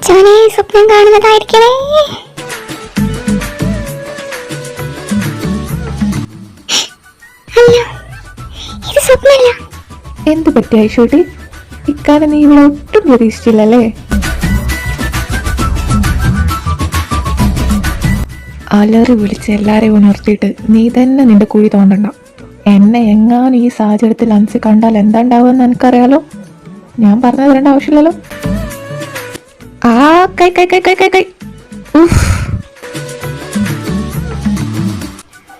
പടച്ചോനെ, സ്വപ്നം കാണുന്നതായിരിക്കണേ. അല്ല, ഇത് സ്വപ്നമല്ല. എന്ത് പറ്റി ഐശോട്ടി? ഇക്കാലം നീ ഇവിടെ ഒട്ടും പ്രതീക്ഷിച്ചില്ലല്ലേ? അലറി വിളിച്ച് എല്ലാരെയും ഉണർത്തിയിട്ട് നീ തന്നെ നിന്റെ കുഴി തോണ്ടണ്ട. എന്നെ എങ്ങാനും ഈ സാഹചര്യത്തിൽ അൻസി കണ്ടാൽ എന്താ ഉണ്ടാവുമെന്ന് എനിക്കറിയാലോ. ഞാൻ പറഞ്ഞു തരേണ്ട ആവശ്യമില്ലല്ലോ. ആ കൈ കൈ കൈ കൈ കൈ കൈ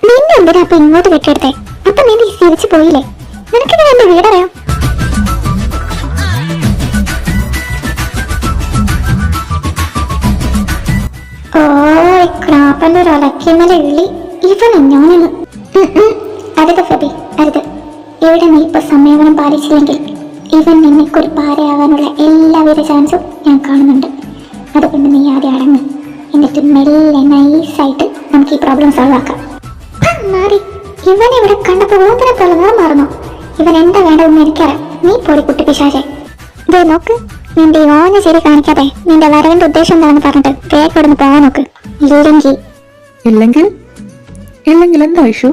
നിന്നെ എന്തിനാ അപ്പൊ ഇങ്ങോട്ട് കെട്ടിയെടുത്തേ? അപ്പൊ നീ തിരിച്ചു പോയില്ലേ? നിനക്കിങ്ങനെ എന്റെ വീടറിയാം. ഓ, ക്രാപ്പന്റെ ഒരു ഒലക്കിമല ഇളി. ഇവന് ഞാനിന്ന് അരുത് ഫബി, അരുത്. ഇവിടെ നീ ഇപ്പൊ സമീപനം പാലിച്ചില്ലെങ്കിൽ ഇവൻ നിന്നെക്കൊരു പാരയാകാനുള്ള എല്ലാവിധ ചാൻസും ഞാൻ കാണുന്നുണ്ട്. അതുകൊണ്ട് നീ ആദ്യം അടങ്ങ്, എന്നിട്ട് മെല്ലെ നൈസായിട്ട് നമുക്ക് ഈ പ്രോബ്ലം സോൾവ് ആക്കാം. മാറി, ഇവൻ ഇവിടെ കണ്ടപ്പോ ഓത്തിനെ പോലെ നിറം മാറുന്നു. ഇവൻ എന്താ വേണ്ടതെന്ന് എനിക്കറിയാം. നീ പോടി കുട്ടി പിശാചേ. ഇതേ നോക്ക്, നിന്റെ ഈ ഓഞ്ഞ ശരി കാണിക്കാതെ നിന്റെ വരവിന്റെ ഉദ്ദേശം എന്താണെന്ന് പറഞ്ഞിട്ട് വേഗം ഇവിടുന്ന് പോകാൻ നോക്ക്. ഇല്ലെങ്കിൽ ഇല്ലെങ്കിൽ എന്താ ഇഷ്യൂ?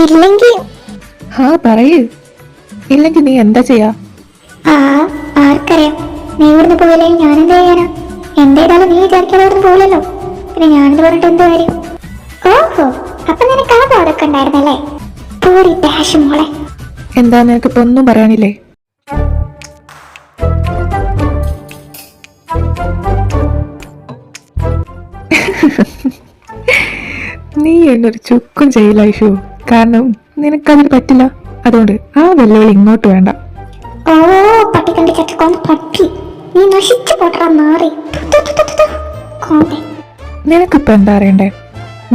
ഇല്ലെങ്കിൽ പറയൂ. ഇല്ലെങ്കിൽ നീ എന്താ ചെയ്യാ? ആർക്കറിയാം. നീ ഇവിടുന്ന് പോയില്ലേ ഞാനെന്താ ചെയ്യാനാ? എന്തേതായാലും നീ വിചാരിക്കാതെ ഇവിടുന്ന് പോകില്ലല്ലോ. പിന്നെ ഞാനെന്ന് പറഞ്ഞിട്ട് എന്ത് കാര്യം? ഓഹോ, അപ്പൊ നിനക്ക് ആ ബോധമൊക്കെ ഉണ്ടായിരുന്നല്ലേ? പോടി ഡാഷ് മോളെ. എന്താ നിനക്കിപ്പോ ഒന്നും പറയാനില്ലേ? നീ എന്നൊരു ചുക്കും ചെയ്യില്ല ഐഷു. കാരണം നിനക്കതിന് പറ്റില്ല. അതുകൊണ്ട് ആ വെല്ലുവിളി ഇങ്ങോട്ട് വേണ്ട. ഓ പട്ടി കണ്ടി ചട്ടക്കൊന്ന് പട്ടി, നീ നശിച്ചു പോട്ടാ മാറി. നിനക്കിപ്പോ എന്താ അറിയണ്ടേ?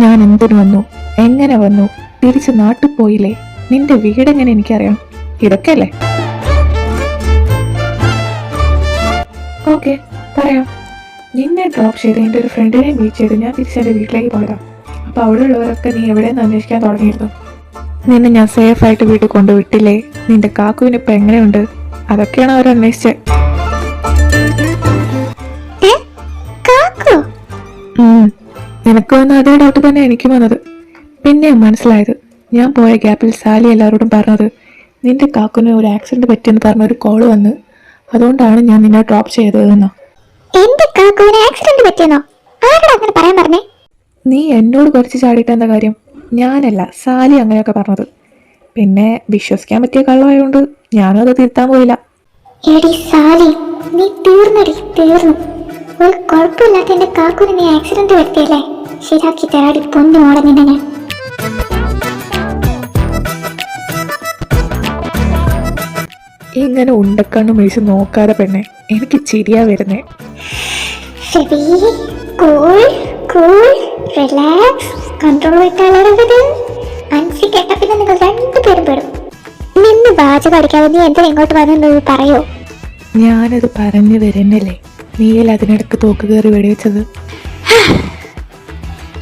ഞാൻ എന്തിനു വന്നു, എങ്ങനെ വന്നു, തിരിച്ച് നാട്ടിൽ പോയില്ലേ, നിന്റെ വീടെങ്ങനെ എനിക്കറിയാം. ഇതൊക്കെയല്ലേ? ഓക്കെ, പറയാം. നിന്നെ ഡ്രോപ്പ് ചെയ്ത് എൻ്റെ ഒരു ഫ്രണ്ടിനെ മീറ്റ് ചെയ്ത് ഞാൻ തിരിച്ചെൻ്റെ വീട്ടിലേക്ക് പോയതാ. അപ്പോൾ അവിടെ ഉള്ളവരൊക്കെ നീ എവിടെയെന്ന് അന്വേഷിക്കാൻ തുടങ്ങിയിരുന്നു. നിന്നെ ഞാൻ സേഫ് ആയിട്ട് വീട്ടിൽ കൊണ്ടുവിട്ടില്ലേ? നിന്റെ കാക്കുവിന് ഇപ്പം എങ്ങനെയുണ്ട്? അതൊക്കെയാണ് അവർ അന്വേഷിച്ചത്. നിനക്ക് വന്ന അതേ ഡൗട്ട് തന്നെ എനിക്കും വന്നത്. പിന്നെ മനസ്സിലായത്, ഞാൻ പോയ ഗ്യാപ്പിൽ സാലി എല്ലാവരോടും പറഞ്ഞത് നിന്റെ കാക്കുന് ഒരു ആക്സിഡന്റ് പറ്റിയെന്ന് പറഞ്ഞൊരു കോള് വന്ന്, അതുകൊണ്ടാണ് ഞാൻ നിന്നെ ഡ്രോപ്പ് ചെയ്തതെന്നോ. എന്റെ കാക്കുവിന് ആക്സിഡന്റ് പറ്റിയെന്നോ? ആരോടാ അങ്ങനെ പറയാൻ പറഞ്ഞേ? നീ എന്നോട് കുറച്ച് ചാടിയിട്ട് എന്താ കാര്യം? ഞാനല്ല, സാലി അങ്ങനെയൊക്കെ പറഞ്ഞത്. പിന്നെ വിശ്വസിക്കാൻ പറ്റിയ കള്ളമായതുകൊണ്ട് ഞാനും അത് തിരുത്താൻ പോയില്ല. എടി സാലി, നീ തീർന്നടി, തീർന്നു. ഒരു കുഴപ്പമില്ലാത്ത എന്റെ കാക്കുന് നീ ആക്സിഡന്റ് വരുത്തിയല്ലേ? ശരിയാക്കി തരാടി പൊന്നു മോളെ നിന്നെ ഞാൻ. ഇങ്ങനെ ഉണ്ടക്കണ്ണും മേടിച്ച് നോക്കാതെ പെണ്ണെ, എനിക്ക് ചിരിയാ വരുന്നേ. കൺട്രോൾ വിട്ടാലത് അൻസി കേട്ട പിന്നെ നിങ്ങൾ രണ്ടുപേരും പെടും. നിന്ന് ബാജ് പഠിക്കാതെ നീ എന്തിനാ ഇങ്ങോട്ട് വന്നെന്ന് പറയോ? ഞാനത് പറഞ്ഞു വരുന്നല്ലേ, നീയല്ല അതിനിടക്ക് തോക്ക് കയറി വെടിവെച്ചത്.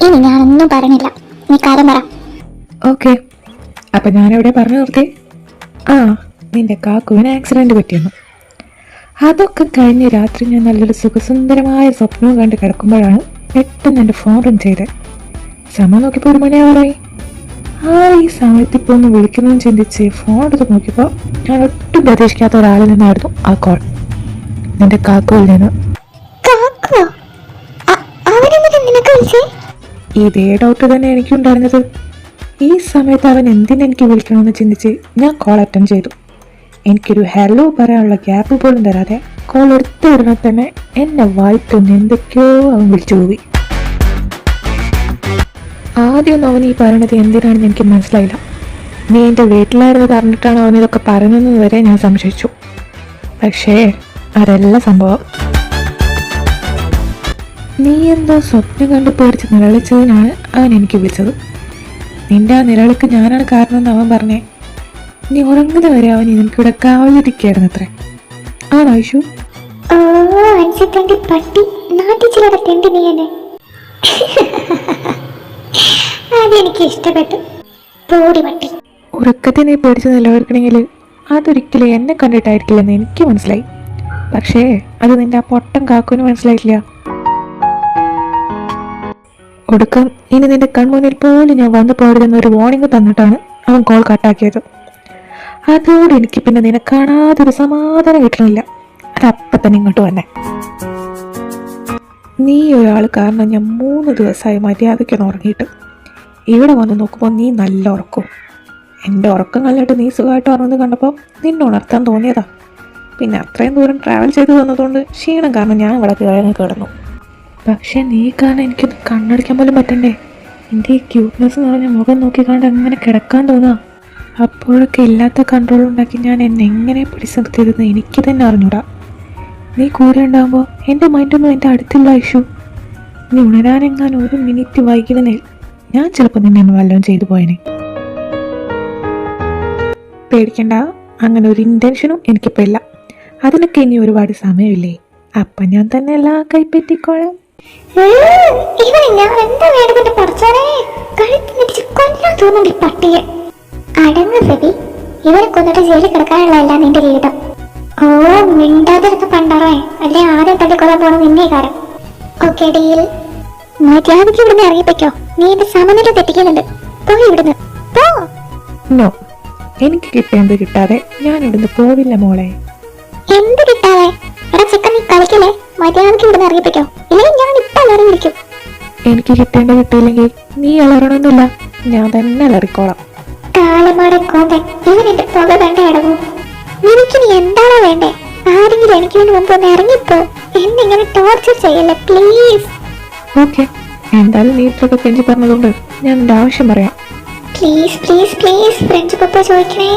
ഇനി ഞാനൊന്നും പറഞ്ഞില്ല, നീ കാര്യം പറ. ഓക്കെ, അപ്പൊ ഞാനെവിടെ പറഞ്ഞു നിർത്തി? നിന്റെ കാക്കുവിന് ആക്സിഡന്റ് പറ്റിയെന്നു. അതൊക്കെ കഴിഞ്ഞ് രാത്രി ഞാൻ നല്ലൊരു സുഖസുന്ദരമായ സ്വപ്നവും കണ്ട് കിടക്കുമ്പോഴാണ് പെട്ടെന്ന് എൻ്റെ ഫോൺ റിങ് ചെയ്തത്. സമയം നോക്കിയപ്പോൾ 1 മണിയാവാറായി. ഈ സമയത്ത് ഇപ്പോൾ ഒന്ന് വിളിക്കുന്നതെന്ന് ചിന്തിച്ച് ഫോൺ എടുത്ത് നോക്കിയപ്പോൾ ഞാൻ ഒട്ടും പ്രതീക്ഷിക്കാത്ത ഒരാളിൽ നിന്നായിരുന്നു ആ കോൾ. നിന്റെ കാക്കുവിൽ നിന്ന്. ഇതേ ഡൗട്ട് തന്നെ എനിക്കുണ്ടായിരുന്നത്. ഈ സമയത്ത് അവൻ എന്തിനെനിക്ക് വിളിക്കണമെന്ന് ചിന്തിച്ച് ഞാൻ കോൾ അറ്റൻഡ് ചെയ്തു. എനിക്കൊരു ഹലോ പറയാനുള്ള ഗ്യാപ്പ് പോലും തരാതെ കോൾ എടുത്ത ഉടനെ തന്നെ എന്നെ വായിട്ടൊന്ന് എന്തൊക്കെയോ അവൻ വിളിച്ചു പോയി. ആദ്യമൊന്നും അവൻ ഈ പറയണത് എന്തിനാണെന്ന് എനിക്ക് മനസ്സിലായില്ല. നീ എൻ്റെ വീട്ടിലായിരുന്നു പറഞ്ഞിട്ടാണ് അവൻ ഇതൊക്കെ പറഞ്ഞതെന്ന് വരെ ഞാൻ സംശയിച്ചു. പക്ഷേ അതല്ല സംഭവം. നീ എന്തോ സ്വപ്നം കണ്ടു പേടിച്ച് നിലവിളിച്ചതിനാണ് അവൻ എനിക്ക് വിളിച്ചത്. നിന്റെ ആ നിലവിളിക്ക് ഞാനാണ് കാരണമെന്ന് അവൻ പറഞ്ഞേ. നീ ഉറങ്ങുന്ന വരെ അവൻ എനിക്കിവിടെ കാവലിരിക്കുകയായിരുന്നു അത്രേ. ആണോ ഐഷു? അതെനിക്ക് ഇഷ്ടപ്പെട്ടു. ഉറക്കത്തെ നീ പേടിച്ച് നിലനിൽക്കണമെങ്കിൽ അതൊരിക്കലും എന്നെ കണ്ടിട്ടായിരിക്കില്ലെന്ന് എനിക്ക് മനസ്സിലായി. പക്ഷേ അത് നിന്റെ ആ പൊട്ടൻ കാക്കുവിന് മനസ്സിലായിട്ടില്ല. ഒടുക്കം ഇനി നിന്റെ കൺമുന്നിൽ പോലും ഞാൻ വന്നു പോരുതെന്നൊരു വാർണിംഗ് തന്നിട്ടാണ് അവൻ കോൾ കട്ടാക്കിയത്. അതോടെ എനിക്ക് പിന്നെ നിന്നെ കാണാതെ ഒരു സമാധാനം കിട്ടണില്ല. അതപ്പം തന്നെ ഇങ്ങോട്ട് വന്നെ. നീ ഒരാൾ കാരണം ഞാൻ 3 ദിവസമായി മര്യാദയ്ക്കൊന്ന് ഉറങ്ങിയിട്ട്. ഇവിടെ വന്ന് നോക്കുമ്പോൾ നീ നല്ല ഉറക്കും. എൻ്റെ ഉറക്കം കളഞ്ഞിട്ട് നീ സുഖമായിട്ട് ഉറങ്ങുന്നത് കണ്ടപ്പോൾ നിന്നെ ഉണർത്താൻ തോന്നിയതാ. പിന്നെ അത്രയും ദൂരം ട്രാവൽ ചെയ്തു വന്നതുകൊണ്ട് ക്ഷീണം കാരണം ഞാൻ ഇവിടെ കയറി കിടന്നു. പക്ഷെ നീ കാരണം എനിക്കൊന്ന് കണ്ണടിക്കാൻ പോലും പറ്റണ്ടേ. എൻ്റെ ഈ ക്യൂട്ട്നെസ് നിറഞ്ഞ മുഖം നോക്കിക്കാണ്ട് അങ്ങനെ കിടക്കാൻ തോന്നുക. അപ്പോഴൊക്കെ ഇല്ലാത്ത കൺട്രോൾ ഉണ്ടാക്കി ഞാൻ എന്നെ എങ്ങനെ പിടിച്ചു നിർത്തിയതെന്ന് എനിക്ക് തന്നെ അറിഞ്ഞൂടാ. നീ കൂടെ ഉണ്ടാകുമ്പോൾ എൻ്റെ മൈൻഡൊന്നും എൻ്റെ അടുത്തുള്ള ഇഷ്യൂ. നീ ഉണരാനെങ്ങാനും 1 മിനിറ്റ് വൈകിയതിനേൽ ഞാൻ ചിലപ്പോൾ നിന്നെ വല്ലതും ചെയ്തു പോയനെ. പേടിക്കണ്ട, അങ്ങനെ ഒരു ഇൻറ്റൻഷനും എനിക്കിപ്പോൾ ഇല്ല. അതിനൊക്കെ ഇനി ഒരുപാട് സമയമില്ലേ. അപ്പം ഞാൻ തന്നെ എല്ലാം കൈപ്പറ്റിക്കോളാം. അടങ്ങ് ഫെബി, ഇവരെ കൊന്നിട്ട് ജയിലിൽ കിടക്കാനുള്ളതല്ല നിന്റെ ജീവിതം. ഓ മിണ്ടാതിരുന്ന് പണ്ടാറേ, അല്ലെ ആദ്യം തട്ടിക്കൊല്ലാൻ പോണ നിന്നെ കാരം. Okay deal. മര്യാദയ്ക്ക് ഇവിടുന്ന് ഇറങ്ങിപ്പോയ്ക്കോ. നീ എന്റെ സമനില തെറ്റിക്കുന്നുണ്ട്. പോയി ഇവിടുന്ന് പോ. നോ, എനിക്ക് കിട്ടേണ്ടത് കിട്ടാതെ ഞാൻ ഇവിടുന്ന് പോവില്ല മോളെ. എന്ത് കിട്ടാതെ? എടാ ചെക്കൻ, നീ കളിക്കല്ലേ. മര്യാദയ്ക്ക് ഇവിടുന്ന് ഇറങ്ങിപ്പോയ്ക്കോ, ഇല്ലെങ്കിൽ ഞാൻ ഇപ്പൊ എല്ലാവരും വിളിക്കും. എനിക്ക് കിട്ടേണ്ട കിട്ടിയില്ലെങ്കിൽ നീ അലറണമെന്നില്ല, ഞാൻ തന്നെ അലറിക്കോളാം. കാലമാടെ കോമ്പൻ, ഇവൻ എന്റെ പുക വേണ്ട ഇടവും. നിനക്ക് നീ എന്താണോ വേണ്ടേ? ആരെങ്കിലും എനിക്ക് വേണ്ടി മുമ്പ് ഒന്ന് ഇറങ്ങിപ്പോ. എന്നിങ്ങനെ ടോർച്ചർ ചെയ്യല്ലേ പ്ലീസ്. ഓക്കെ, എന്തായാലും നീ ഇത്രയൊക്കെ കെഞ്ചി പറഞ്ഞതുകൊണ്ട് ഞാൻ എൻ്റെ ആവശ്യം പറയാം. പ്ലീസ് പ്ലീസ് പ്ലീസ് ഫ്രഞ്ച് പപ്പ ചോദിക്കണേ.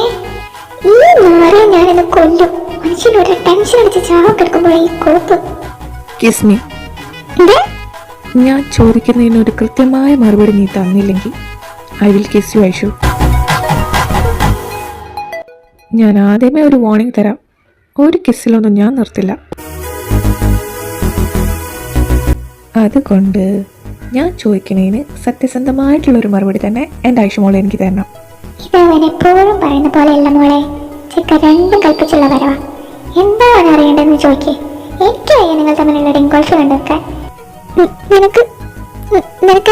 ഈ നാരെ ഞാനിന്ന് കൊല്ലും. മനുഷ്യനൊരു ടെൻഷൻ അടിച്ച് ചാവം കിടക്കുമ്പോൾ ഈ കോപ്പ്. Kiss me. ഞാൻ ചോദിക്കുന്നതിന് ഒരു കൃത്യമായ മറുപടി നീ തന്നില്ലെങ്കിൽ I will kiss U Aishu. ഞാൻ ആദ്യമേ ഒരു വാർണിംഗ് തരാം, ഒരു കിസ്സിലൊന്നും ഞാൻ നിർത്തില്ല. അതുകൊണ്ട് ഞാൻ ചോദിക്കുന്നതിന് സത്യസന്ധമായിട്ടുള്ളൊരു മറുപടി തന്നെ എൻ്റെ ഐഷുമോളെ എനിക്ക് തരണം. ഇതവൻ എപ്പോഴും പറയുന്ന പോലെയല്ല മോളെ. ചിക്ക രണ്ടും കൽപ്പിച്ചുള്ള വരവാ. എന്താണ് അറിയേണ്ടതെന്ന് ചോദിക്കേ. എനിക്ക് വയ്യ നിങ്ങൾ തമ്മിലുള്ള ഡിങ്കോൾസ് കണ്ടുവെക്കാൻ. നിനക്ക്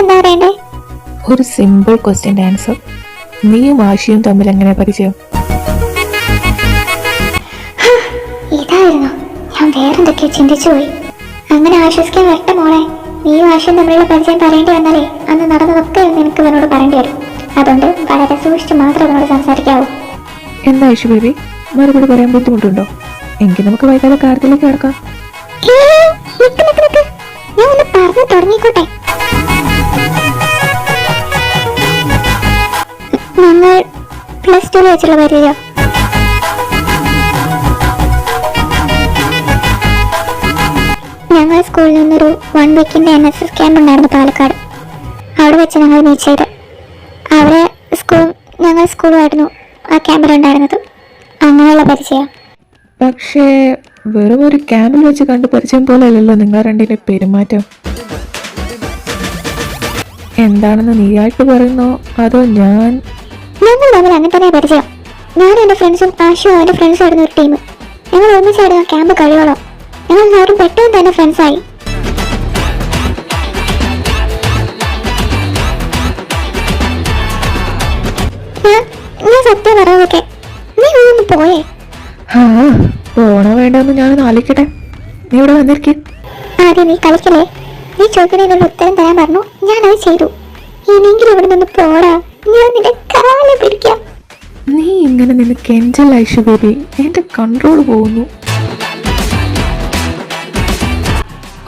എന്താ അറിയണ്ടേ? ഒരു സിമ്പിൾ ക്വസ്റ്റ്യൻ്റെ ആൻസർ. നീയും ആശയും തമ്മിൽ എങ്ങനെ പരിചയം? ഇതായിരുന്നു. ഞാൻ വേറെന്തൊക്കെയോ ചിന്തിച്ചു പോയി. അങ്ങനെ ആശ്വസിക്കാൻ വരട്ടെ മോളെ. നീയും ആശയും തമ്മിലുള്ള പരിചയം പറയേണ്ടി വന്നാലേ അന്ന് നടന്നതൊക്കെ നിനക്ക് ഇവനോട് പറയേണ്ടി വരും. അതുകൊണ്ട് വളരെ സൂക്ഷിച്ച് മാത്രം അവനോട് സംസാരിക്കാവൂ. എന്താ ഐഷു ബേബി, മറുപടി പറയാൻ ബുദ്ധിമുട്ടുണ്ടോ? എങ്കിൽ നമുക്ക് വൈകാതെ കാര്യത്തിലേക്ക് കിടക്കാം. ഞാൻ ഒന്ന് പറഞ്ഞു തുടങ്ങിക്കോട്ടെ. ഞങ്ങൾ +2 വെച്ചുള്ള പരിചയം. ഞങ്ങൾ സ്കൂളിൽ നിന്നൊരു 1 വീക്കിന്റെ NSS ക്യാമ്പ് ഉണ്ടായിരുന്നു പാലക്കാട്. അവിടെ വെച്ച് ഞങ്ങൾ മീറ്റ് ചെയ്ത്. അവിടെ ഞങ്ങൾ സ്കൂളുമായിരുന്നു ആ ക്യാമ്പിലുണ്ടായിരുന്നത്. അങ്ങനെയുള്ള പരിചയം. പക്ഷേ വെറും ഒരു ക്യാമ്പിൽ വെച്ച് കണ്ട് പരിചയം പോലെ അല്ലല്ലോ നിങ്ങൾ രണ്ടിലെ പെരുമാറ്റം. എന്താണെന്ന് നീയായിട്ട് പറയുന്നോ അതോ ഞാൻ? ഞങ്ങൾ തമ്മിൽ അങ്ങനെ തന്നെ പരിചയം. ഞാനും എൻ്റെ ഫ്രണ്ട്സും ആശുവും അവൻ്റെ ഫ്രണ്ട്സും ആയിരുന്നു ഒരു ടീം. ഞങ്ങൾ ഒന്നിച്ചായിരുന്നു ക്യാമ്പ് കഴിയോളോ. ഞങ്ങൾ എല്ലാവരും പെട്ടെന്ന് തന്നെ ഫ്രണ്ട്സായി. ഞാൻ സത്യം പറയാതൊക്കെ നീ ഒന്ന് പോയേ. ആ പോണോ വേണ്ടെന്ന് ഞാനൊന്ന് ആലോചിക്കട്ടെ. നീ ഇവിടെ വന്നിരിക്കും. ആദ്യം നീ കളിക്കല്ലേ. നീ ചോദിക്കുന്നതിനുള്ള ഉത്തരം തരാൻ പറഞ്ഞു, ഞാനത് ചെയ്തു. ഇനിയെങ്കിലും ഇവിടെ നിന്ന് പോടാ. ഞാൻ നിന്റെ കാല് പിടിക്കാം. നീ ഇങ്ങനെ നിന്ന് കെഞ്ചൽ ഐഷു ബേബി, എൻ്റെ കൺട്രോൾ പോകുന്നു.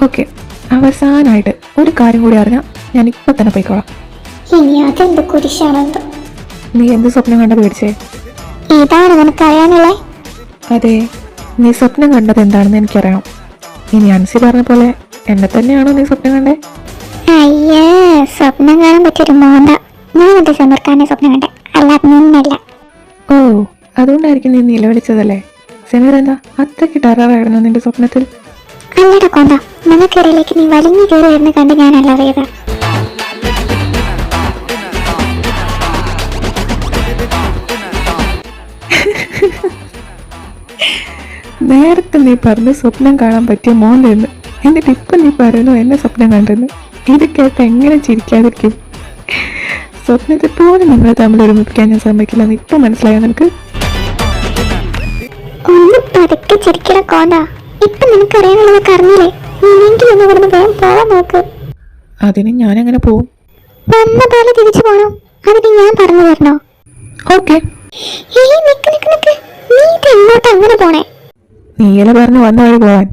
ഓക്കെ, അവസാനമായിട്ട് ഒരു കാര്യം കൂടി അറിഞ്ഞാൽ ഞാൻ ഇപ്പം തന്നെ പോയിക്കോളാം. ഇനി അതെന്ത് കുരിശാണെന്തോ. നീ എന്ത് സ്വപ്നം കണ്ട പേടിച്ചേ? ഇതാണ് നിനക്ക് അറിയാനുള്ളേ? അതെ, നീ സ്വപ്നം കണ്ടത് എന്താണെന്ന് എനിക്കറിയണം. ഇനി അൻസി പറഞ്ഞ പോലെ എന്നെ തന്നെയാണോ നീ സ്വപ്നം കണ്ടേ? അയ്യേ, സ്വപ്നം കാണാൻ പറ്റിയൊരു മോന്ത. ഞാൻ എന്റെ സമർക്കാരനെ സ്വപ്നം കണ്ടേ, അല്ലാതെ നിന്നല്ല. ഓ, അതുകൊണ്ടായിരിക്കും നീ നിലവിളിച്ചതല്ലേ? സമീർ എന്താ അത്രയ്ക്ക് ടെററായിരുന്നു നിന്റെ സ്വപ്നത്തിൽ? അല്ലടാ കൊന്ത, നിങ്ങൾക്കിടയിലേക്ക് നീ വലിഞ്ഞു കയറി വരുന്ന കണ്ട് ഞാൻ അല്ലറിയതാ. നേരത്തെ നീ പറഞ്ഞ് സ്വപ്നം കാണാൻ പറ്റിയ മോനെന്ന്, എന്നിട്ട് ഇപ്പം നീ പറയുന്നു എന്നെ സ്വപ്നം കണ്ടെന്ന്. ഇത് കേട്ട് എങ്ങനെ ചിരിക്കാതിരിക്കും? സ്വപ്നത്തിൽ പോലും നിങ്ങൾ തമ്മിൽ ഒരുമിപ്പിക്കാൻ ഞാൻ സമ്മതിക്കില്ലെന്ന് ഇപ്പം മനസ്സിലായോ നിനക്ക്? ഒന്ന് പതുക്കെ ചിരിക്കണ കോന്ത. ഇപ്പൊ നിനക്ക് അറിയാനുള്ളതൊക്കെ അറിഞ്ഞില്ലേ? ഇനിയെങ്കിലും ഒന്ന് ഇവിടുന്ന് വേഗം പോവാൻ നോക്ക്. അതിന് ഞാനെങ്ങനെ പോവും? വന്ന പോലെ തിരിച്ചു പോണോ? അതിന് ഞാൻ പറഞ്ഞു തരണോ? ഓക്കെ. ഏയ് നിക്ക് നിക്ക് നിക്ക്, നീ ഇത് എങ്ങോട്ട് അങ്ങനെ പോണേ? നീയല്ലേ പറഞ്ഞു വന്ന വഴി പോവാൻ.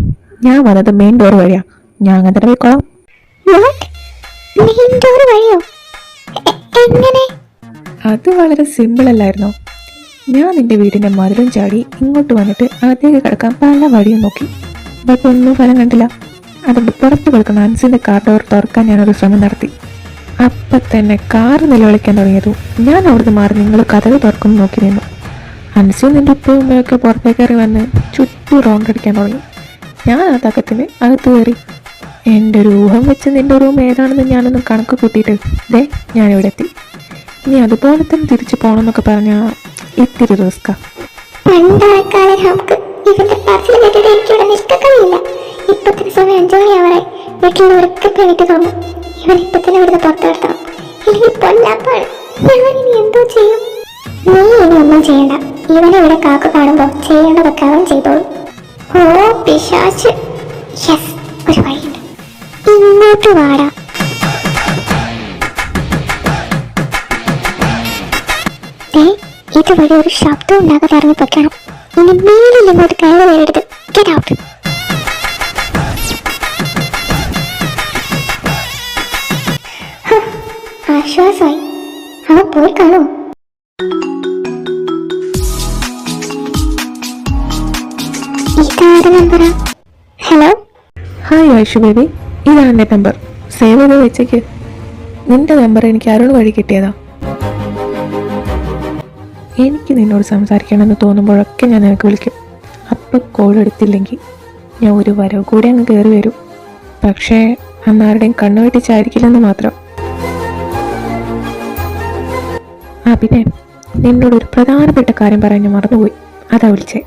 ഞാൻ വന്നത് മെയിൻ ഡോർ വഴിയാ. ഞാൻ അങ്ങനെ തന്നെ പോയിക്കോളാം. വാട്ട്? മെയിൻ ഡോർ വഴിയോ? എങ്ങനെ? അത് വളരെ സിമ്പിൾ അല്ലായിരുന്നോ? ഞാൻ നിന്റെ വീടിന്റെ മതിലും ചാടി ഇങ്ങോട്ട് വന്നിട്ട് അകത്തേക്ക് കിടക്കാൻ പല വഴിയും നോക്കി. ബട്ട് ഒന്നും ഫലം കണ്ടില്ല. അതുകൊണ്ട് പുറത്ത് കിടക്കുന്ന അൻസിന്റെ കാർ ഡോർ തുറക്കാൻ ഞാനൊരു ശ്രമം നടത്തി. അപ്പം തന്നെ കാറ് നിലവിളിക്കാൻ തുടങ്ങിയതു ഞാൻ അവിടുന്ന് മാറി നിങ്ങൾ കഥകൾ തുറക്കുന്നു നോക്കി നിന്നു. അൻസും നിന്റെ ഉപ്പയും ഉമ്മയൊക്കെ പുറത്തേക്ക് കയറി വന്ന് ചുറ്റും റൗണ്ട് അടിക്കാൻ തുടങ്ങി. ഞാൻ ആ തക്കത്തിന് അകത്ത് കയറി. എൻ്റെ ഒരു ഊഹം വെച്ച് നിന്റെ റൂം ഏതാണെന്ന് ഞാനൊന്ന് കണക്ക് കൂട്ടിയിട്ട് ദേ ഞാനിവിടെ എത്തി. ഇനി അതുപോലെ തന്നെ തിരിച്ചു പോകണമെന്നൊക്കെ പറഞ്ഞാൽ ഇത്തിരി റിസ്ക്കാ. പണ്ടാക്കാലം നമുക്ക് ഇവന്റെ പറച്ചിൽ കേട്ടിട്ട് എനിക്കിവിടെ നിൽക്കക്കറിയില്ല. ഇപ്പൊ തന്നെ സമയം 5 മണിയാവറായി. വീട്ടിലുള്ളവരൊക്കെ പേടിട്ട് തോന്നും. ഇവൻ ഇപ്പൊ തന്നെ ഇവിടുന്ന് പുറത്തു കിടത്തണം. ഇല്ലെങ്കിൽ പൊല്ലാപ്പാണ്. ഞാനിനി എന്തോ ചെയ്യും? നീ ഇനി ഒന്നും ചെയ്യണ്ട. ഇവനെ ഇവിടെ കാക്ക കാണുമ്പോ ചെയ്യേണ്ടതൊക്കെ അവൻ ചെയ്തോളൂ. ഓ പിശാച്. യെസ്, ഒരു വഴിയുണ്ട്. ഇങ്ങോട്ട് വാടാ. ഇതുവഴി ഒരു ശബ്ദം ഉണ്ടാകാതെ ഇറങ്ങി പൊക്കണം. ഇനി മേലിൽ ഇങ്ങോട്ട് കയറി വരരുത്. Get out. ആശ്വാസമായി. അവൻ പോയി കാണൂ. ഇതാരുടെ നമ്പറാ? ഹലോ. ഹായ് ഐഷു ബേബി, ഇതാണ് എൻ്റെ നമ്പർ. സേവ് ചെയ്ത് വെച്ചേക്ക്. നിന്റെ നമ്പർ എനിക്ക് അരുൺ വഴി കിട്ടിയതാ. എനിക്ക് നിന്നോട് സംസാരിക്കണമെന്ന് തോന്നുമ്പോഴൊക്കെ ഞാൻ നിനക്ക് വിളിക്കും. അപ്പം കോൾ എടുത്തില്ലെങ്കിൽ ഞാൻ ഒരു വരവ് കൂടി അങ്ങ് കയറി വരും. പക്ഷേ അന്നാരുടെയും കണ്ണു വെട്ടിച്ചായിരിക്കില്ലെന്ന് മാത്രം. ആ പിന്നെ നിന്നോടൊരു പ്രധാനപ്പെട്ട കാര്യം പറയാൻ ഞാൻ മറന്നുപോയി. അതാ വിളിച്ചേ.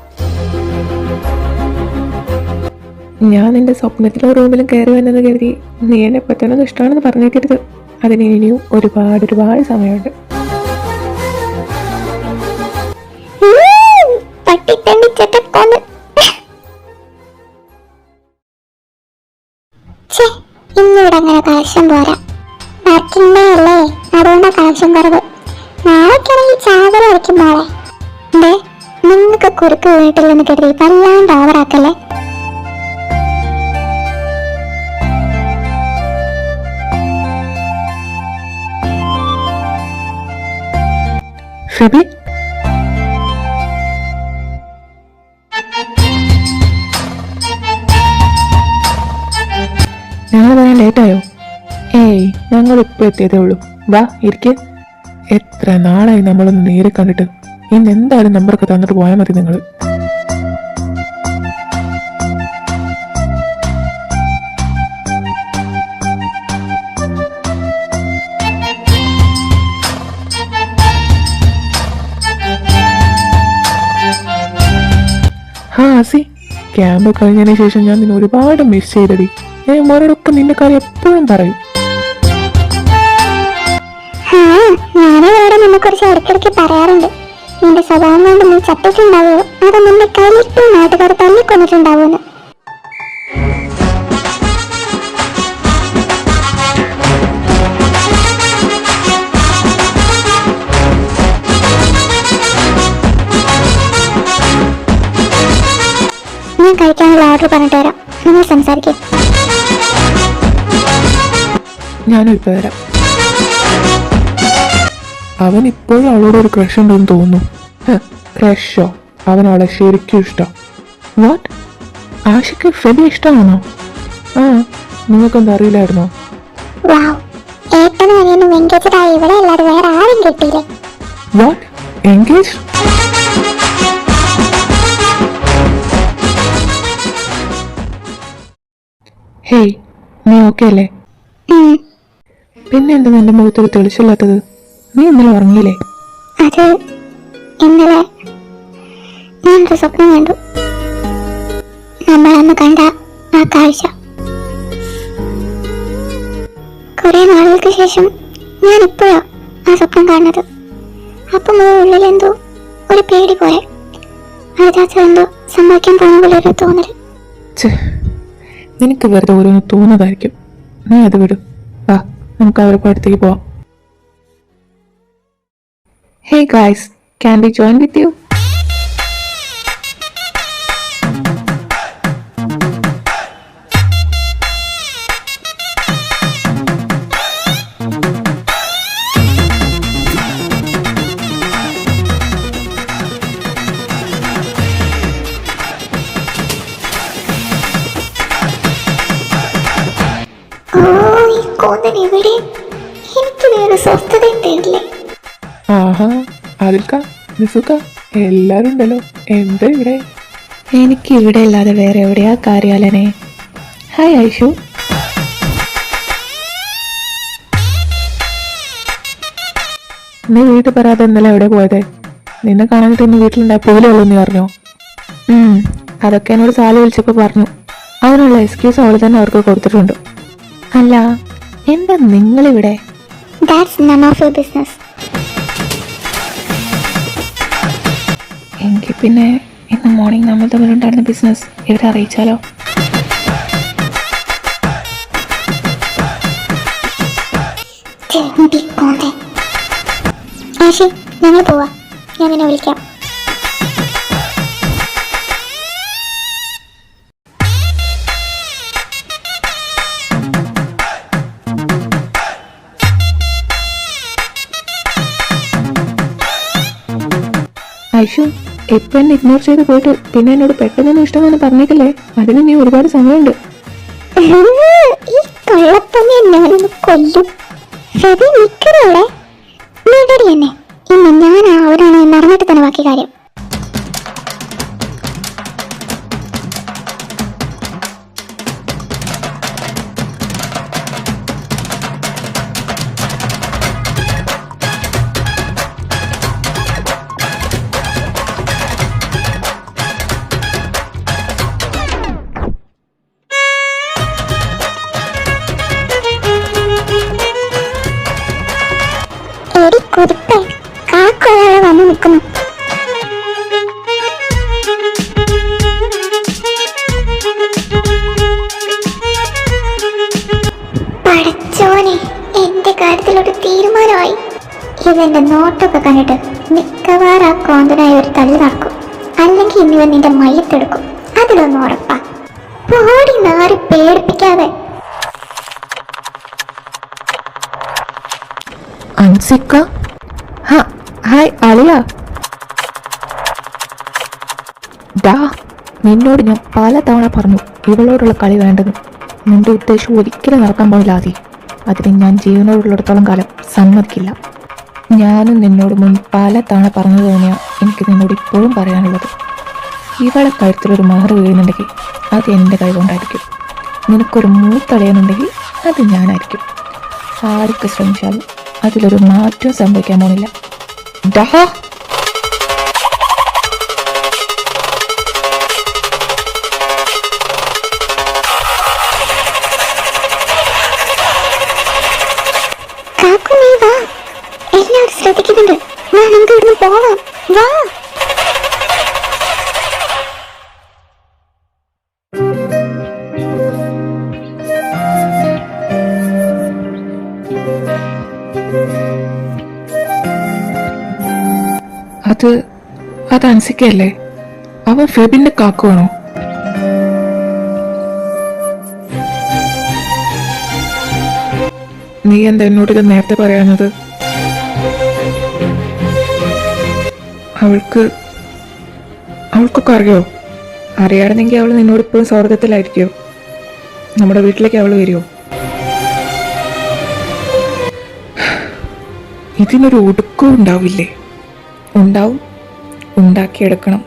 ഞാൻ നിന്റെ സ്വപ്നത്തിലോ റൂമിലും കയറി വന്നെന്ന് കരുതി നീ എന്നെ പറ്റുന്നത് ഇഷ്ടമാണെന്ന് പറഞ്ഞേക്കരുത്. അതിന് ഇനിയും ഒരുപാട് സമയമുണ്ട്. ഇന്നിവിടെ അങ്ങനെ കളക്ഷൻ പോരാ. വർക്കിംഗ് അല്ലേ, അതുകൊണ്ടാ കളക്ഷൻ കുറവ്. നാളേക്കാണെങ്കിൽ ചാകര വരയ്ക്കും മോളെ. നിങ്ങൾക്ക് കുറുക്ക് വീട്ടില്ലെന്ന് കരുതി വല്ലാണ്ട് ഓവറാക്കല്ലേ. ഷബി, ഞങ്ങൾ പറയാൻ ലേറ്റായോ? ഏയ്, ഞങ്ങൾ ഇപ്പോൾ എത്തിയതേ ഉള്ളൂ. വാ ഇരിക്കെ. എത്ര നാളായി നമ്മളൊന്ന് നേരെ കണ്ടിട്ട്. ഇന്ന് എന്തായാലും നമ്പറൊക്കെ തന്നിട്ട് പോയാൽ മതി നിങ്ങൾ. ഹാ ആസി, ക്യാമ്പ് കഴിഞ്ഞതിന് ശേഷം ഞാൻ നിന്നെ ഒരുപാട് മിസ് ചെയ്തടി. ഞാൻ മോനോടൊക്കെ നിന്റെ കാര്യം എപ്പോഴും പറയും. ഞാനിവിടെ നിന്നെ കുറിച്ച് ഇടയ്ക്കിടയ്ക്ക് പറയാറുണ്ട്. നിന്റെ സ്വഭാവം കൊണ്ട് നീ ചത്തിട്ടുണ്ടാവോ, അതോ നിന്റെ കയ്യിലിട്ട് നാട്ടുകാർ തല്ലിക്കൊന്നിട്ടുണ്ടാവോന്ന്. ഞാൻ കഴിക്കാനുള്ള ഓർഡർ പറഞ്ഞിട്ട് വരാം. നിങ്ങൾ സംസാരിക്കേ. ഞാനിപ്പോ വരാം. അവൻ ഇപ്പോഴും അവളോട് ഒരു ക്രഷ് ഉണ്ടെന്ന് തോന്നുന്നു. ക്രഷോ? അവൻ അവളെ ശരിക്കും ഇഷ്ടം. വാട്ട്? ആഷിക്ക് ഫെബി ഇഷ്ടമാണോ? ആ, നിങ്ങൾക്കൊന്നും അറിയില്ലായിരുന്നോ? ഏട്ടനും അനിയനും എൻഗേജ്ഡ് ആയി. ഇവിടെ അല്ലാതെ വേറെ ആരും കിട്ടിയില്ലേ? വാട്ട്? എൻഗേജ്? ഹേയ്, നീ ഓക്കെ അല്ലേ? പിന്നെ എന്താ നിന്റെ മുഖത്തൊരു തെളിച്ചില്ലാത്തത്? നീ ഇന്നലെ ഉറങ്ങിയില്ലേ? അത് ഇന്നലെ ഞാനൊരു സ്വപ്നം കണ്ടു. നമ്മൾ അന്ന് കണ്ട ആ കാഴ്ച. കുറെ നാളുകൾക്ക് ശേഷം ഞാൻ ഇപ്പോഴാ ആ സ്വപ്നം കാണുന്നത്. അപ്പം ഉള്ളിൽ എന്തോ ഒരു പേടി പോലെ, അതിനകത്ത് എന്തോ സംഭവിക്കാൻ പോകുന്ന പോലെ ഒരു തോന്നല്. നിനക്ക് വെറുതെ ഓരോന്ന് തോന്നുന്നതായിരിക്കും. നീ അത് വിടും. വാ, നമുക്ക് അവരുടെ അടുത്തേക്ക് പോവാം. Hey guys, can we join with you? എവിടെ എനിക്ക് വേറെ സ്വസ്ഥതയും തരില്ലേ? ആഹാ, അതിൽക്ക നിസുക്ക എല്ലാരും ഉണ്ടല്ലോ. എന്താ ഇവിടെ? എനിക്ക് ഇവിടെ അല്ലാതെ വേറെ എവിടെയാ കാര്യാലനെ? ഹായ് ഐഷു. നീ വീട്ടിൽ പറയാതെ ഇന്നലെ എവിടെ പോയത്? നിന്നെ കാണാനിട്ട് ഇന്ന് വീട്ടിലുണ്ടായ പോലെയുള്ളൂ നീ അറിഞ്ഞോ? അതൊക്കെ എന്നോട് സാല വിളിച്ചപ്പോൾ പറഞ്ഞു. അതിനുള്ള എക്സ്ക്യൂസ് അവൾ തന്നെ അവർക്ക് കൊടുത്തിട്ടുണ്ട്. അല്ല, എന്താ നിങ്ങളിവിടെ? That's none of your business. എങ്കിൽ പിന്നെ ഇന്ന് മോർണിംഗ് നമ്മൾ തമ്മിലുണ്ടായിരുന്ന ബിസിനസ് ഇവരെ അറിയിച്ചാലോ? ആഷി, ഞങ്ങൾ പോവാ. ഞാൻ നിന്നെ വിളിക്കാം. ഐഷു, ഇപ്പൊ എന്നെ ഇഗ്നോർ ചെയ്ത് പോയിട്ട് പിന്നെ എന്നോട് പെട്ടെന്നൊന്നും ഇഷ്ടമെന്ന് പറഞ്ഞേക്കല്ലേ. അതിന് നീ ഒരുപാട് സമയമുണ്ട്. ഈ കള്ളപ്പന്നെ ഞാനൊന്ന് കൊല്ലും. ഫെബി നിൽക്കണവിടെ നേടടി എന്നെ. ഇന്ന് ഞാൻ അവരാണ് നടന്നിട്ട് തന്നെ ബാക്കി കാര്യം. കുതിപ്പേ, കാക്കൊരാളെ വന്നു നിൽക്കുന്നു. പടച്ചോനെ, എന്റെ കാര്യത്തിലൊരു തീരുമാനമായി. ഇവന്റെ നോട്ടൊക്കെ കണ്ടിട്ട് മിക്കവാറും ആ കോന്തനായി ഒരു തള്ളി നടക്കും, അല്ലെങ്കിൽ ഇന്നിവൻ നിന്റെ മയ്യത്തെടുക്കും. അതിലൊന്നും ഉറപ്പാ. ഓടി നാറി പേടിപ്പിക്കാതെ. അൻസിക്ക, ഹായ് അളിയ. ഡാ, നിന്നോട് ഞാൻ പല തവണ പറഞ്ഞു ഇവളോടുള്ള കളി വേണ്ടെന്ന്. നിന്റെ ഉദ്ദേശം ഒരിക്കലും നടക്കാൻ പോയില്ല ആദി. അതിന് ഞാൻ ജീവനോടുള്ളിടത്തോളം കാലം സമ്മതിക്കില്ല. ഞാനും നിന്നോട് മുൻ പല തവണ പറഞ്ഞത് തന്നെയാണ് എനിക്ക് നിന്നോട് ഇപ്പോഴും പറയാനുള്ളത്. ഇവളെ കഴുത്തിലൊരു മഹർ വീഴുന്നുണ്ടെങ്കിൽ അത് എൻ്റെ കൈ കൊണ്ടായിരിക്കും. നിനക്കൊരു മൂത്തളയുന്നുണ്ടെങ്കിൽ അത് ഞാനായിരിക്കും. ആർക്ക് ശ്രമിച്ചാലും അതിലൊരു മാറ്റവും സംഭവിക്കാൻ പോണില്ല. ഡാ, കാക്കു നീ വാ, എല്ലാവരും ശ്രദ്ധിക്കുന്നുണ്ട്. നമുക്ക് ഇവിടുന്ന് പോവാം. വാ. അത് അൻസിക്കല്ലേ? അവൻ ഫെബിന്റെ കാക്കുവാണോ? നീ എന്താ എന്നോട് ഇത് നേരത്തെ പറയാഞ്ഞത്? അവൾക്കൊക്കെ അറിയോ? അറിയാണെന്നെങ്കിൽ അവൾ നിന്നോട് ഇപ്പോഴും സ്വർഗത്തിലായിരിക്കോ? നമ്മുടെ വീട്ടിലേക്ക് അവൾ വരുമോ? ഇതിനൊരു ഒടുക്കവും ഉണ്ടാവില്ലേ? ഉണ്ടാവും, ഉണ്ടാക്കിയെടുക്കണം.